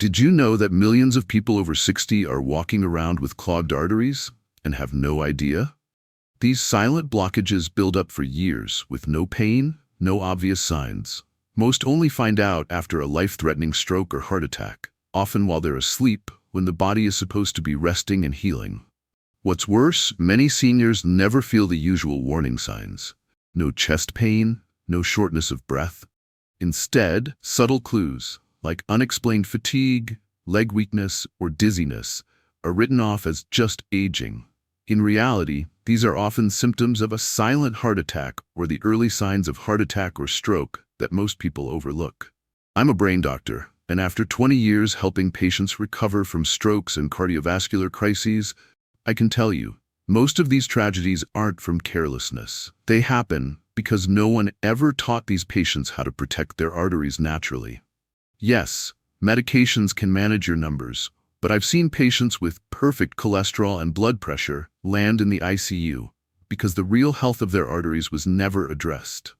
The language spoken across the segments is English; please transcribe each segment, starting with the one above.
Did you know that millions of people over 60 are walking around with clogged arteries and have no idea? These silent blockages build up for years with no pain, no obvious signs. Most only find out after a life-threatening stroke or heart attack, often while they're asleep, when the body is supposed to be resting and healing. What's worse, many seniors never feel the usual warning signs. No chest pain, no shortness of breath. Instead, subtle clues, like unexplained fatigue, leg weakness, or dizziness, are written off as just aging. In reality, these are often symptoms of a silent heart attack or the early signs of heart attack or stroke that most people overlook. I'm a brain doctor, and after 20 years helping patients recover from strokes and cardiovascular crises, I can tell you, most of these tragedies aren't from carelessness. They happen because no one ever taught these patients how to protect their arteries naturally. Yes, medications can manage your numbers, but I've seen patients with perfect cholesterol and blood pressure land in the ICU because the real health of their arteries was never addressed.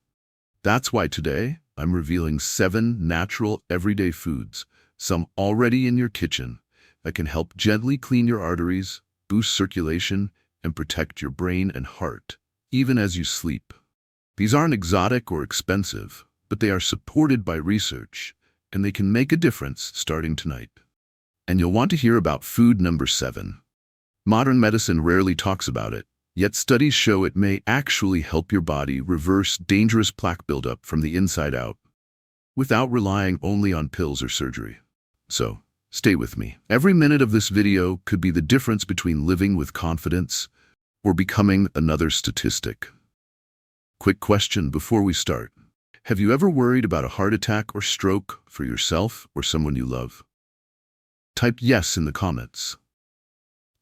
That's why today, I'm revealing 7 natural, everyday foods, some already in your kitchen, that can help gently clean your arteries, boost circulation, and protect your brain and heart, even as you sleep. These aren't exotic or expensive, but they are supported by research, and they can make a difference starting tonight. And you'll want to hear about food number 7. Modern medicine rarely talks about it, yet studies show it may actually help your body reverse dangerous plaque buildup from the inside out, without relying only on pills or surgery. So, stay with me. Every minute of this video could be the difference between living with confidence or becoming another statistic. Quick question before we start. Have you ever worried about a heart attack or stroke for yourself or someone you love? Type yes in the comments.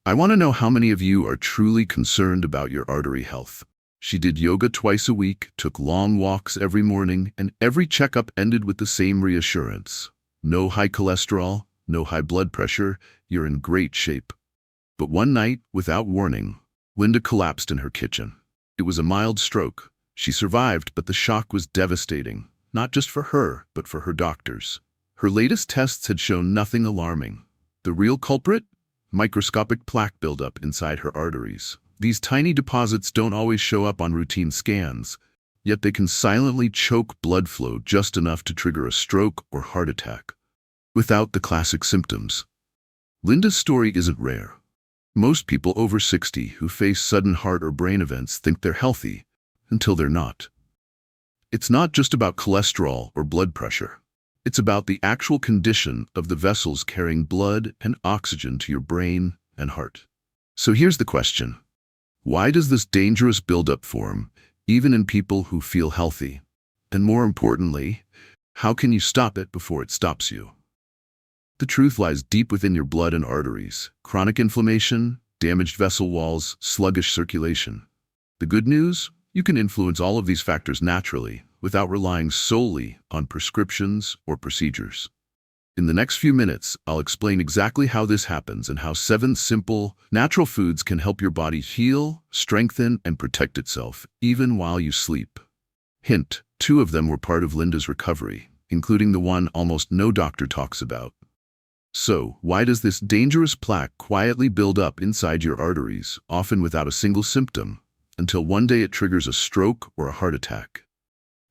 I want to know how many of you are truly concerned about your artery health. She did yoga twice a week, took long walks every morning, and every checkup ended with the same reassurance. No high cholesterol, no high blood pressure, you're in great shape. But one night, without warning, Linda collapsed in her kitchen. It was a mild stroke. She survived, but the shock was devastating, not just for her, but for her doctors. Her latest tests had shown nothing alarming. The real culprit? Microscopic plaque buildup inside her arteries. These tiny deposits don't always show up on routine scans, yet they can silently choke blood flow just enough to trigger a stroke or heart attack, without the classic symptoms. Linda's story isn't rare. Most people over 60 who face sudden heart or brain events think they're healthy, until they're not. It's not just about cholesterol or blood pressure. It's about the actual condition of the vessels carrying blood and oxygen to your brain and heart. So here's the question. Why does this dangerous buildup form, even in people who feel healthy? And more importantly, how can you stop it before it stops you? The truth lies deep within your blood and arteries. Chronic inflammation, damaged vessel walls, sluggish circulation. The good news? You can influence all of these factors naturally, without relying solely on prescriptions or procedures. In the next few minutes, I'll explain exactly how this happens and how 7 simple, natural foods can help your body heal, strengthen, and protect itself, even while you sleep. Hint, 2 of them were part of Linda's recovery, including the one almost no doctor talks about. So, why does this dangerous plaque quietly build up inside your arteries, often without a single symptom, until one day it triggers a stroke or a heart attack?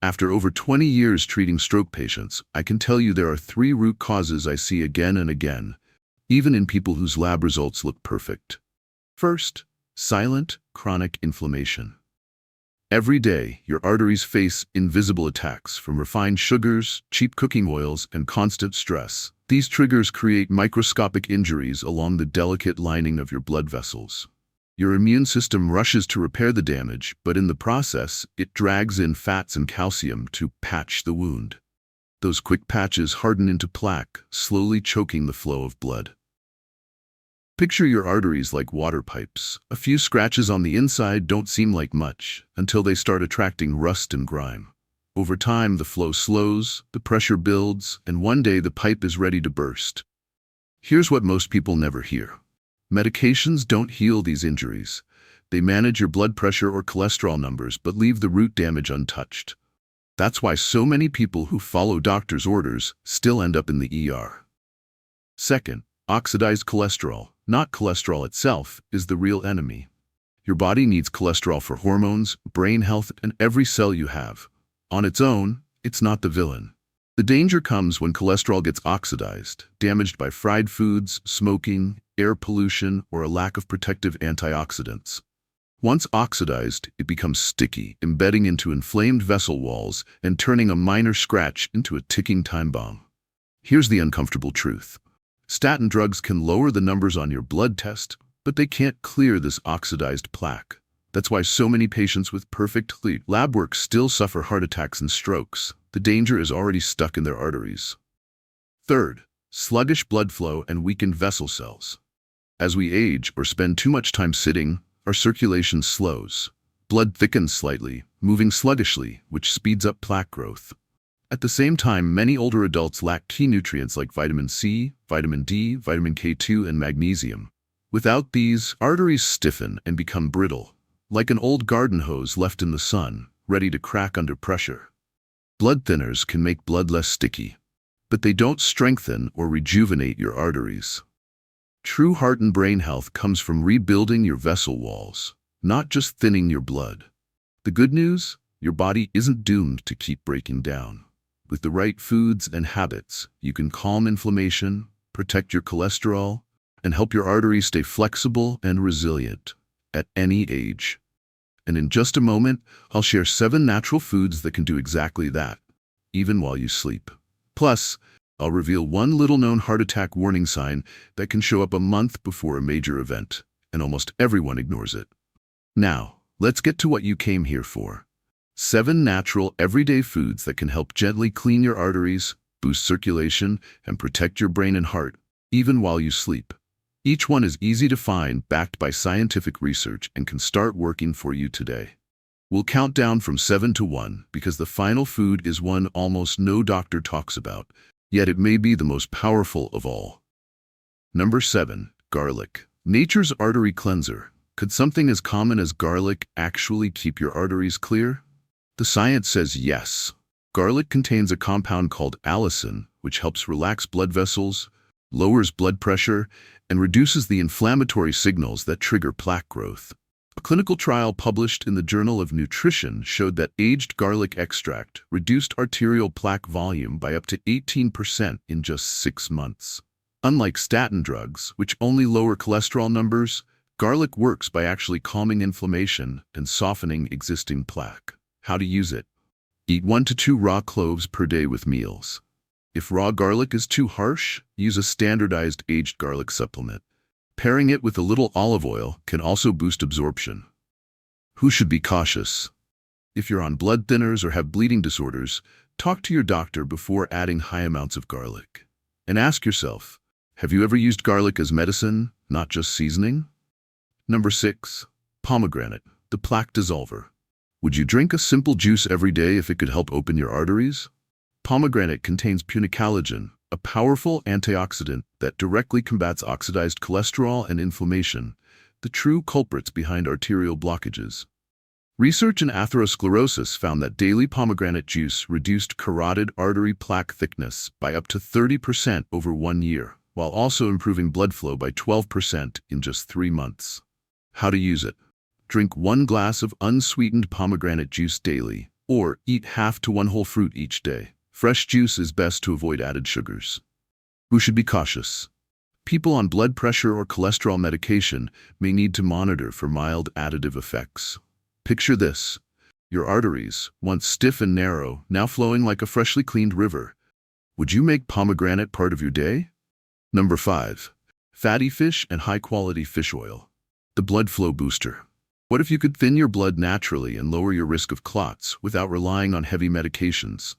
After over 20 years treating stroke patients, I can tell you there are 3 root causes I see again and again, even in people whose lab results look perfect. First, silent, chronic inflammation. Every day, your arteries face invisible attacks from refined sugars, cheap cooking oils, and constant stress. These triggers create microscopic injuries along the delicate lining of your blood vessels. Your immune system rushes to repair the damage, but in the process, it drags in fats and calcium to patch the wound. Those quick patches harden into plaque, slowly choking the flow of blood. Picture your arteries like water pipes. A few scratches on the inside don't seem like much, until they start attracting rust and grime. Over time, the flow slows, the pressure builds, and one day the pipe is ready to burst. Here's what most people never hear. Medications don't heal these injuries. They manage your blood pressure or cholesterol numbers, but leave the root damage untouched. That's why so many people who follow doctors' orders still end up in the ER. Second, oxidized cholesterol, not cholesterol itself, is the real enemy. Your body needs cholesterol for hormones, brain health, and every cell you have. On its own, it's not the villain. The danger comes when cholesterol gets oxidized, damaged by fried foods, smoking, air pollution, or a lack of protective antioxidants. Once oxidized, it becomes sticky, embedding into inflamed vessel walls and turning a minor scratch into a ticking time bomb. Here's the uncomfortable truth. Statin drugs can lower the numbers on your blood test, but they can't clear this oxidized plaque. That's why so many patients with perfect lab work still suffer heart attacks and strokes. The danger is already stuck in their arteries. Third, sluggish blood flow and weakened vessel cells. As we age or spend too much time sitting, our circulation slows. Blood thickens slightly, moving sluggishly, which speeds up plaque growth. At the same time, many older adults lack key nutrients like vitamin C, vitamin D, vitamin K2, and magnesium. Without these, arteries stiffen and become brittle, like an old garden hose left in the sun, ready to crack under pressure. Blood thinners can make blood less sticky, but they don't strengthen or rejuvenate your arteries. True heart and brain health comes from rebuilding your vessel walls, not just thinning your blood. The good news? Your body isn't doomed to keep breaking down. With the right foods and habits, you can calm inflammation, protect your cholesterol, and help your arteries stay flexible and resilient at any age. And in just a moment, I'll share 7 natural foods that can do exactly that, even while you sleep. Plus, I'll reveal one little-known heart attack warning sign that can show up a month before a major event, and almost everyone ignores it. Now, let's get to what you came here for. 7 natural, everyday foods that can help gently clean your arteries, boost circulation, and protect your brain and heart, even while you sleep. Each one is easy to find, backed by scientific research, and can start working for you today. We'll count down from 7 to 1 because the final food is one almost no doctor talks about, yet it may be the most powerful of all. Number 7. Garlic. Nature's artery cleanser. Could something as common as garlic actually keep your arteries clear? The science says yes. Garlic contains a compound called allicin, which helps relax blood vessels, lowers blood pressure, and reduces the inflammatory signals that trigger plaque growth. A clinical trial published in the Journal of Nutrition showed that aged garlic extract reduced arterial plaque volume by up to 18% in just 6 months. Unlike statin drugs, which only lower cholesterol numbers, garlic works by actually calming inflammation and softening existing plaque. How to use it? Eat 1 to 2 raw cloves per day with meals. If raw garlic is too harsh, use a standardized aged garlic supplement. Pairing it with a little olive oil can also boost absorption. Who should be cautious? If you're on blood thinners or have bleeding disorders, talk to your doctor before adding high amounts of garlic. And ask yourself, have you ever used garlic as medicine, not just seasoning? Number 6. Pomegranate, the plaque dissolver. Would you drink a simple juice every day if it could help open your arteries? Pomegranate contains punicalagin, a powerful antioxidant that directly combats oxidized cholesterol and inflammation, the true culprits behind arterial blockages. Research in atherosclerosis found that daily pomegranate juice reduced carotid artery plaque thickness by up to 30% over 1 year, while also improving blood flow by 12% in just 3 months. How to use it? Drink 1 glass of unsweetened pomegranate juice daily, or eat half to 1 whole fruit each day. Fresh juice is best to avoid added sugars. Who should be cautious? People on blood pressure or cholesterol medication may need to monitor for mild additive effects. Picture this: your arteries, once stiff and narrow, now flowing like a freshly cleaned river. Would you make pomegranate part of your day? Number 5. Fatty fish and high-quality fish oil. The blood flow booster. What if you could thin your blood naturally and lower your risk of clots without relying on heavy medications?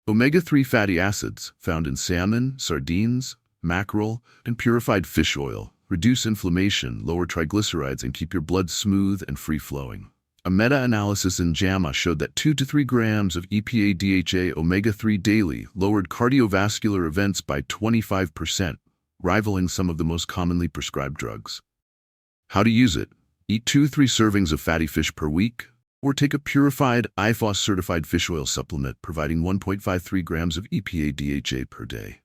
Omega-3 fatty acids, found in salmon, sardines, mackerel, and purified fish oil, reduce inflammation, lower triglycerides, and keep your blood smooth and free-flowing. A meta-analysis in JAMA showed that 2 to 3 grams of EPA-DHA omega-3 daily lowered cardiovascular events by 25%, rivaling some of the most commonly prescribed drugs. How to use it? Eat 2-3 servings of fatty fish per week, or take a purified, IFOS-certified fish oil supplement providing 1.53 grams of EPA-DHA per day.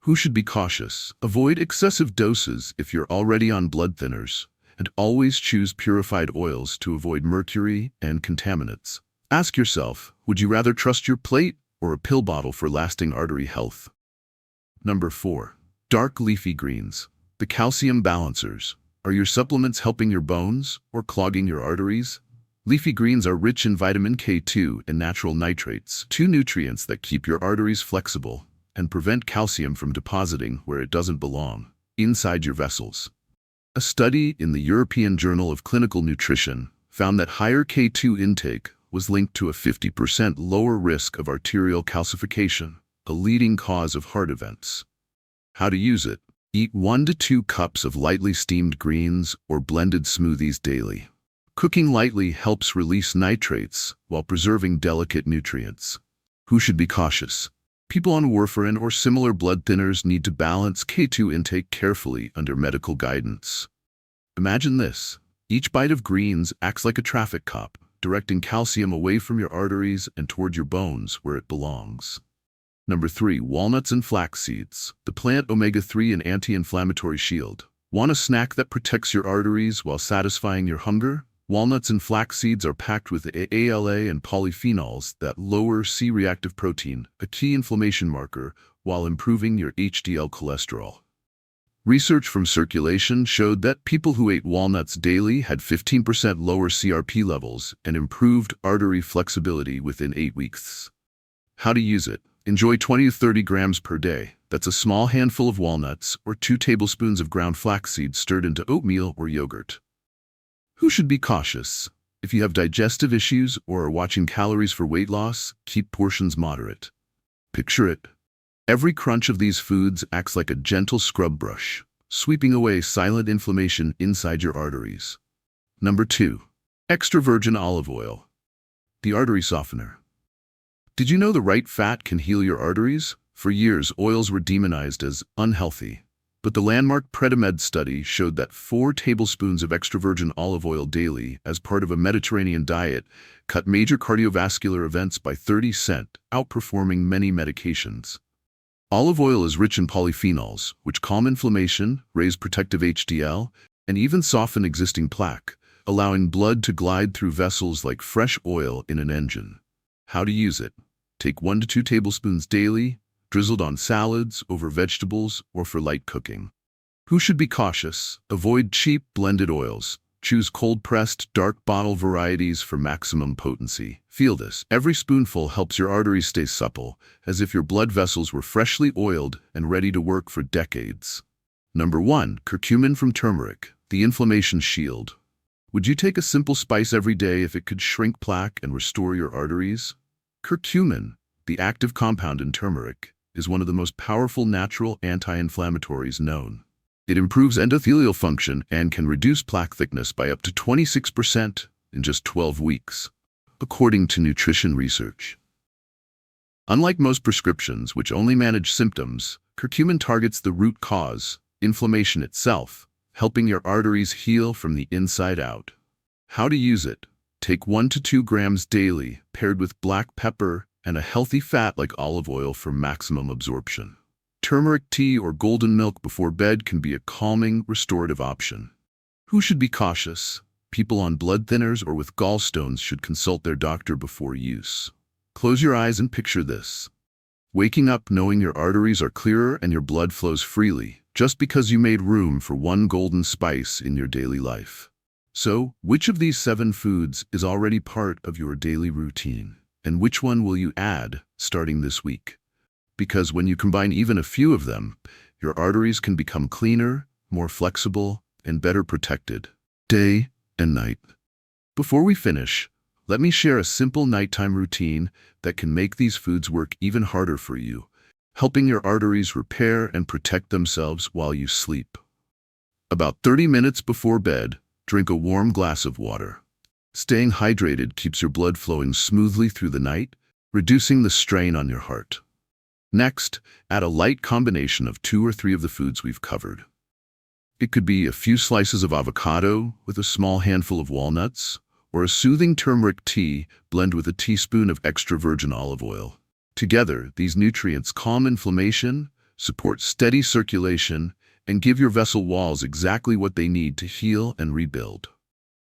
Who should be cautious? Avoid excessive doses if you're already on blood thinners, and always choose purified oils to avoid mercury and contaminants. Ask yourself, would you rather trust your plate or a pill bottle for lasting artery health? Number 4. Dark leafy greens. The calcium balancers. Are your supplements helping your bones or clogging your arteries? Leafy greens are rich in vitamin K2 and natural nitrates, two nutrients that keep your arteries flexible and prevent calcium from depositing where it doesn't belong, inside your vessels. A study in the European Journal of Clinical Nutrition found that higher K2 intake was linked to a 50% lower risk of arterial calcification, a leading cause of heart events. How to use it? Eat 1 to 2 cups of lightly steamed greens or blended smoothies daily. Cooking lightly helps release nitrates while preserving delicate nutrients. Who should be cautious? People on warfarin or similar blood thinners need to balance K2 intake carefully under medical guidance. Imagine this. Each bite of greens acts like a traffic cop, directing calcium away from your arteries and toward your bones where it belongs. Number 3. Walnuts and flax seeds. The plant omega-3 and anti-inflammatory shield. Want a snack that protects your arteries while satisfying your hunger? Walnuts and flax seeds are packed with ALA and polyphenols that lower C-reactive protein, a key inflammation marker, while improving your HDL cholesterol. Research from Circulation showed that people who ate walnuts daily had 15% lower CRP levels and improved artery flexibility within 8 weeks. How to use it? Enjoy 20 to 30 grams per day. That's a small handful of walnuts or 2 tablespoons of ground flax seeds stirred into oatmeal or yogurt. Who should be cautious? If you have digestive issues or are watching calories for weight loss, keep portions moderate. Picture it. Every crunch of these foods acts like a gentle scrub brush, sweeping away silent inflammation inside your arteries. Number 2. Extra virgin olive oil. The artery softener. Did you know the right fat can heal your arteries? For years, oils were demonized as unhealthy. But the landmark Predimed study showed that 4 tablespoons of extra virgin olive oil daily as part of a Mediterranean diet cut major cardiovascular events by 30%, outperforming many medications. Olive oil is rich in polyphenols, which calm inflammation, raise protective HDL, and even soften existing plaque, allowing blood to glide through vessels like fresh oil in an engine. How to use it? Take 1 to 2 tablespoons daily, drizzled on salads, over vegetables, or for light cooking. Who should be cautious? Avoid cheap blended oils. Choose cold-pressed, dark bottle varieties for maximum potency. Feel this. Every spoonful helps your arteries stay supple, as if your blood vessels were freshly oiled and ready to work for decades. Number 1. Curcumin from turmeric, the inflammation shield. Would you take a simple spice every day if it could shrink plaque and restore your arteries? Curcumin, the active compound in turmeric, is one of the most powerful natural anti-inflammatories known. It improves endothelial function and can reduce plaque thickness by up to 26% in just 12 weeks, according to nutrition research. Unlike most prescriptions, which only manage symptoms, curcumin targets the root cause, inflammation itself, helping your arteries heal from the inside out. How to use it? Take 1 to 2 grams daily, paired with black pepper and a healthy fat like olive oil for maximum absorption. Turmeric tea or golden milk before bed can be a calming, restorative option. Who should be cautious? People on blood thinners or with gallstones should consult their doctor before use. Close your eyes and picture this. Waking up knowing your arteries are clearer and your blood flows freely, just because you made room for one golden spice in your daily life. So, which of these 7 foods is already part of your daily routine? And which one will you add starting this week? Because when you combine even a few of them, your arteries can become cleaner, more flexible, and better protected, day and night. Before we finish, let me share a simple nighttime routine that can make these foods work even harder for you, helping your arteries repair and protect themselves while you sleep. About 30 minutes before bed, drink a warm glass of water. Staying hydrated keeps your blood flowing smoothly through the night, reducing the strain on your heart. Next, add a light combination of 2 or 3 of the foods we've covered. It could be a few slices of avocado with a small handful of walnuts, or a soothing turmeric tea blend with a teaspoon of extra virgin olive oil. Together, these nutrients calm inflammation, support steady circulation, and give your vessel walls exactly what they need to heal and rebuild.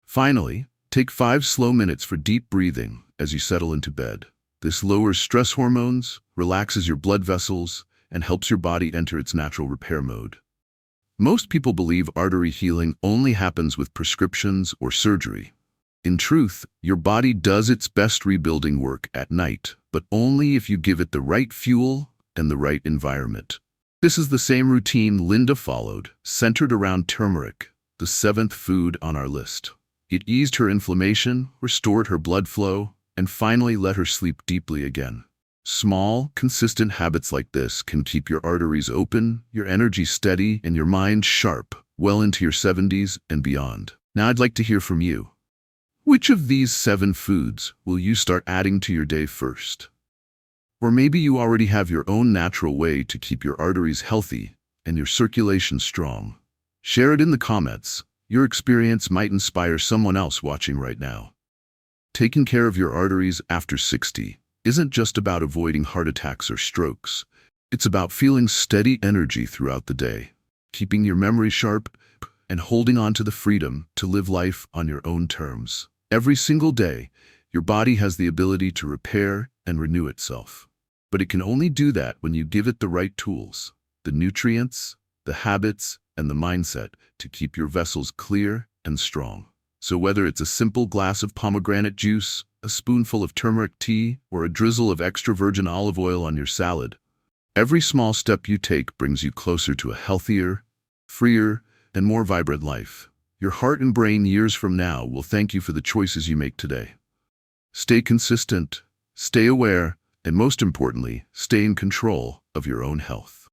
Finally, take 5 slow minutes for deep breathing as you settle into bed. This lowers stress hormones, relaxes your blood vessels, and helps your body enter its natural repair mode. Most people believe artery healing only happens with prescriptions or surgery. In truth, your body does its best rebuilding work at night, but only if you give it the right fuel and the right environment. This is the same routine Linda followed, centered around turmeric, the 7th food on our list. It eased her inflammation, restored her blood flow, and finally let her sleep deeply again. Small, consistent habits like this can keep your arteries open, your energy steady, and your mind sharp well into your 70s and beyond. Now I'd like to hear from you. Which of these 7 foods will you start adding to your day first? Or maybe you already have your own natural way to keep your arteries healthy and your circulation strong. Share it in the comments. Your experience might inspire someone else watching right now. Taking care of your arteries after 60 isn't just about avoiding heart attacks or strokes. It's about feeling steady energy throughout the day, keeping your memory sharp, and holding on to the freedom to live life on your own terms. Every single day, your body has the ability to repair and renew itself. But it can only do that when you give it the right tools, the nutrients, the habits, and the mindset to keep your vessels clear and strong. So whether it's a simple glass of pomegranate juice, a spoonful of turmeric tea, or a drizzle of extra virgin olive oil on your salad, every small step you take brings you closer to a healthier, freer, and more vibrant life. Your heart and brain years from now will thank you for the choices you make today. Stay consistent, stay aware, and most importantly, stay in control of your own health.